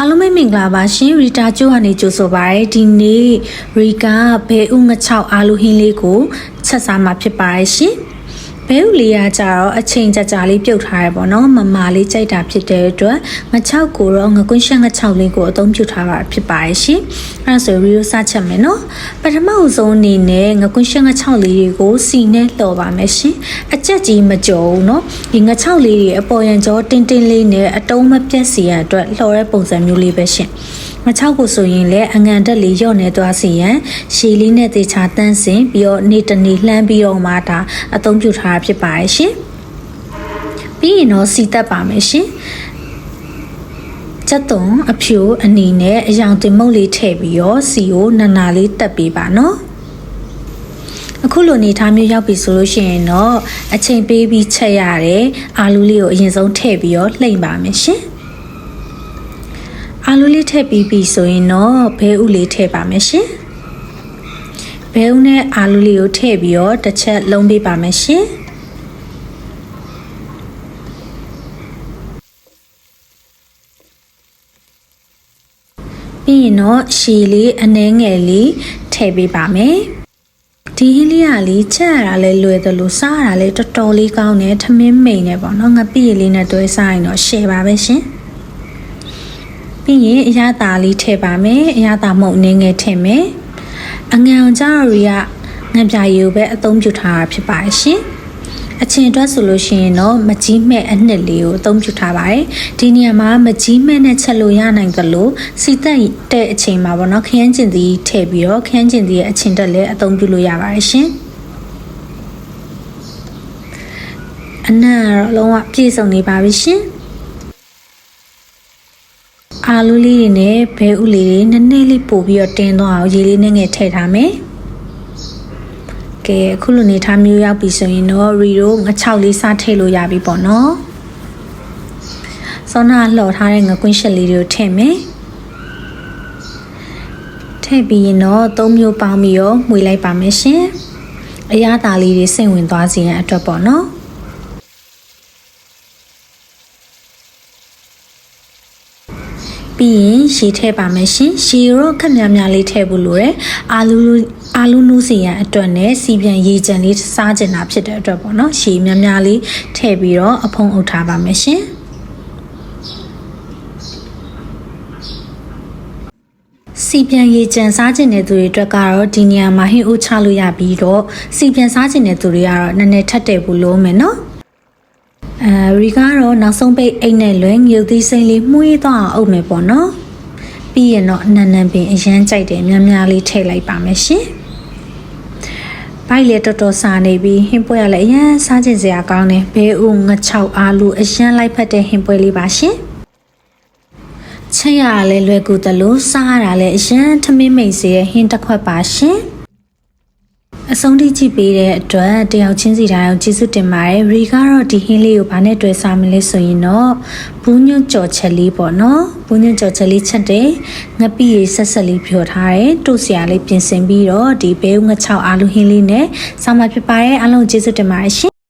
အားလုံးပဲမင်္ဂလာပါရှင်ရီတာကျိုးကနေကြိုဆိုပါရစေဒီနေ့ရီကဘဲဥငှက်6အာလူဟင်းလေးကိုချက်စားမှာဖြစ်ပါရဲ့ရှင်ဘဲဥလေးကကြတော့အချိန်ကြာလေးပြုတ်ထားရပေါ့နော်မမာလေးကြိုက်တာဖြစ်တဲ့အတွက်ငှက်6ကိုတော့ငကွင်းရှက်ငှက်6လေးကိုအသုံးပြုထားတာဖြစ်ပါရဲ့ရှင်အဲ့ဒါဆိုရီကိုစချက်မယ်နော်ပထမဆုံးအနေနဲ့ငကွင်းရှက်ငှက်6လေးတွေကိုစီနဲ့လှော်ပါမယ်ရှင်အကြက်ကြီးမကြောဘူးနော်ဒီငှက်6လေးတွေအပေါ်ရန်ကြောတင်းတင်းလေးနဲ့အတုံးမပြတ်စီရအတွက်လှော်တဲ့ပုံစံမျိုးလေးပဲရှင်ငါ6ကိုဆိုရင်လည်းအငံတက်လေးရော့နေသွားစီရန်ရှည်လေးနဲ့တေချာတန်းစင်ပြီးတော့နေတနေလှမ်းပြီးတော့မှဒါအသုံးပြုထားတာဖြစ်ပါရဲ့ရှင်ပြီးရင်တော့စီတက်ပါမယ်ရှင်ချက်သွန်အဖြူအနီနဲ့အယောင်တင်မုတ်လေးထည့်ပြီးတော့စီကိုနာလေးတက်ပေးပါနော်အခုလိုနေထားမျိုးရောက်ပြီဆိုလို့ရှိရင်တော့အချိန်ပေးပြီးချက်ရတဲ့အာလူလေးကိုအရင်ဆုံးထည့်ပြီးတော့လှိမ့်ပါမယ်ရှင်အာလူလေးထည့်ပြီးပြီဆိုရင်တော့ဘဲဥလေးထည့်ပါမယ်ရှင်ဘဲဥနဲ့အာလူလေးကိုထည့်ပြီးတော့တစ်ချက်လုံးပေးပါမယ်ရှင်ပြီးရင်တော့ရှည်လေးအနှဲငယ်လေးထည့်ပေးပါမယ်ဒီဟင်းလေးကလေချက်ရတာလဲလွယ်တယ်လို့စားရတာလဲတော်တော်လေးကောင်းတယ်ထမင်းမိန်နဲ့ပေါ့နော်ငပိရလေးနဲ့တွဲစားရင်တော့ရှယ်ပါပဲရှင်ပြီးရင်အရသာလေးထည့်ပါမယ်အရသာမုံနေငယ်ထည့်မယ်အငံကြရီကငပြာရည်ကိုပဲအသုံးပြုထားတာဖြစ်ပါတယ်ရှင်အချင်းအတွက်ဆိုလို့ရှိရင်တော့မကြီးမဲ့အနှစ်လေးကိုအသုံးပြုထားပါတယ်ဒီနေရာမှာမကြီးမဲ့နဲ့ချက်လို့ရနိုင်သလိုစီတက်တဲ့အချိန်မှာပေါ့နော်ခရမ်းကျင်သီးထည့်ပြီးတော့ခရမ်းကျင်သီးရဲ့အချင်းတက်လည်းအသုံးပြုလို့ရပါတယ်ရှင်အနံ့တော့လုံးဝပြည့်စုံနေပါပြီရှင်အာလူလေးတွေနဲ့ဘဲဥလေးတွေနည်းနည်းလေးပို့ပြီးတော့တင်းသွားအောင်ရေလေးနဲ့ငယ်ထည့်ထားမယ်ကဲအခုလိုနေထားမျိုးရောက်ပြီဆိုရင်တော့ရီတို့ငှက်6လေးစားထည့်လို့ရပြီပေါ့နော်စောနာလှော်ထားတဲ့ငကွင်းရှက်လေးတွေကိုထည့်မယ်ထည့်ပြီးရင်တော့3မျိုးပေါင်းပြီးတော့မှွေလိုက်ပါမယ်ရှင်အရသာလေးတွေစိတ်ဝင်သွားစေရန်အတွက်ပေါ့နော်ပြီးရင်ရှည်ထည့်ပါမယ်ရှင်ရှည်ရောခက်များများလေးထည့်ဖို့လိုတယ်အာလူနူးစီရန်အတွက်နဲ့စီပြန်ရေကြံလေးစားကျင်တာဖြစ်တဲ့အတွက်ပေါ့နော်ရှည်များများလေးထည့်ပြီးတော့အဖုံးအုပ်ထားပါမယ်ရှင်စီပြန်ရေကြံစားကျင်တဲ့သူတွေအတွက်ကတော့ဒီနေရာမှာဟင်းအိုးချလို့ရပြီးတော့စီပြန်စားကျင်တဲ့သူတွေကတော့နည်းနည်းထပ်တယ်ဘူးလို့မယ်နော်ရီကတော့နောက်ဆုံးပိတ်အိတ်နဲ့လွယ်ငြုပ်သီးစိမ့်လေးမှုေးသွားအောင်အုပ်မယ်ပေါ့နော်ပြီးရင်တော့နန်းပင်အရန်ကြိုက်တယ်များများလေးထည့်လိုက်ပါမယ်ရှင်ဘိုက်လေတော်တော်စားနေပြီးဟင်းပွဲရလည်းအရန်စားကျင်စရာကောင်းတယ်ဘဲဥငှက်6အာလူအရန်လိုက်ဖက်တဲ့ဟင်းပွဲလေးပါရှင်ချက်ရလည်းလွယ်ကူတယ်လို့စားရတာလည်းအရန်ထမင်းမိတ်စေရဲ့ဟင်းတစ်ခွက်ပါရှင်အဆုံးထိကြည့်ပေးတဲ့အတွက်တယောက်ချင်းစီတိုင်းကျေးဇူးတင်ပါတယ်ရီကတော့ဒီဟင်းလေးကိုဘာနဲ့တွဲစားမလဲဆိုရင်တော့ဘူးညွန့်ကြော်ချက်လေးပေါ့နော်ဘူးညွန့်ကြော်ချက်လေးချက်တယ်ငပိရဆက်ဆက်လေးဖြော်ထားတယ်တို့စရာလေးပြင်ဆင်ပြီးတော့ဒီဘဲဥငှက်6အာလူဟင်းလေးနဲ့စားမှာဖြစ်ပါတယ်အားလုံးကျေးဇူးတင်ပါတယ်ရှင်